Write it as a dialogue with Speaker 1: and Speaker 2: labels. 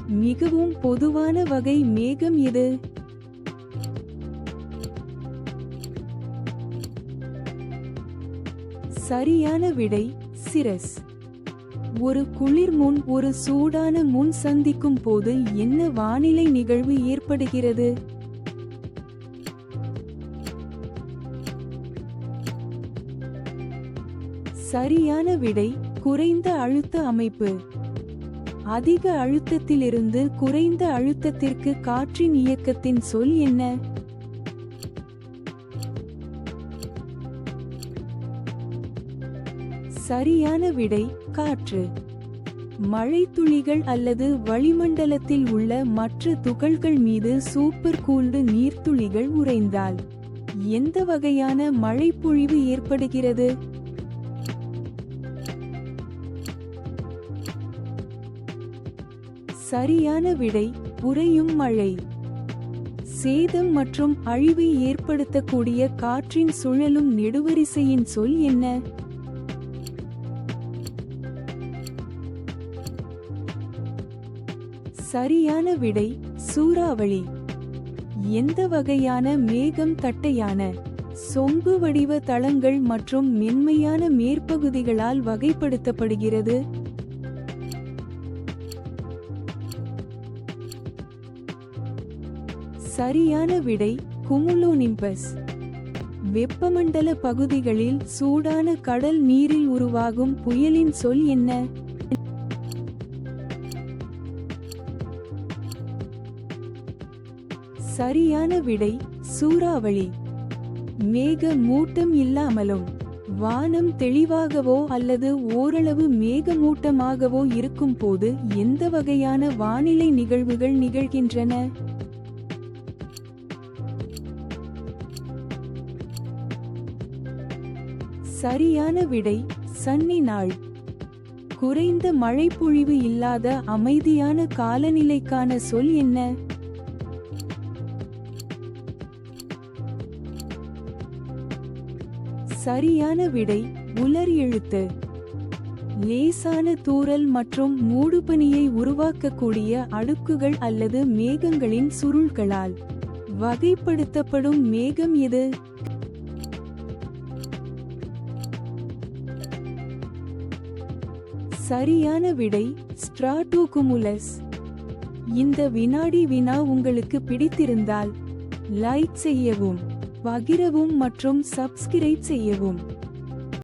Speaker 1: மிகவும் பொதுவான வகை மேகம் எது? சரியான விடை சிரஸ். ஒரு குளிர் முன் ஒரு சூடான முன் சந்திக்கும் போது என்ன வானிலை நிகழ்வு ஏற்படுகிறது? சரியான விடை குறைந்த அழுத்த அமைப்பு. அதிக அழுத்தத்திலிருந்து குறைந்த அழுத்தத்திற்கு காற்றின் இயக்கத்தின் சொல் என்ன? சரியான விடை காற்று. மழைத்துளிகள் அல்லது வளிமண்டலத்தில் உள்ள மற்ற துகள்கள் மீது சூப்பர் கூல்டு நீர்த்துளிகள் உறைந்தால் எந்த வகையான மழைப்பொழிவு ஏற்படுகிறது? சரியான விடை உறையும் மழை. சேதம் மற்றும் அழிவை ஏற்படுத்தக்கூடிய காற்றின் சுழலும் நெடுவரிசையின் சொல் என்ன? சரியான விடை சூறாவளி. எந்த வகையான மேகம் தட்டையான, சொம்பு வடிவ தளங்கள் மற்றும் மென்மையான மேற்பகுதிகளால் வகைப்படுத்தப்படுகிறது? சரியான விடை குமுலோனிம்பஸ். வெப்பமண்டல பகுதிகளில் சூடான கடல் நீரில் உருவாகும் புயலின் சொல் என்ன? சரியான விடை சூறாவளி. மேக மூட்டம் இல்லாமலும் வானம் தெளிவாகவோ அல்லது ஓரளவு மேகமூட்டமாகவோ இருக்கும் போது எந்த வகையான வானிலை நிகழ்வுகள் நிகழ்கின்றன? சரியான விடை சன்னி நாள். குறைந்த மழைப்பொழிவு இல்லாத அமைதியான காலநிலைக்கான சொல் என்ன? சரியான விடை உலர் எழுத்து. லேசான தூறல் மற்றும் மூடுபனியை உருவாக்கக்கூடிய அடுக்குகள் அல்லது மேகங்களின் சுருள்களால் வகைப்படுத்தப்படும் மேகம் எது? சரியான விடை ஸ்ட்ராட்டோகுமுலஸ். இந்த வினாடி வினா உங்களுக்கு பிடித்திருந்தால் லைக் செய்யவும், பகிரவும் மற்றும் சப்ஸ்கிரைப் செய்யவும்.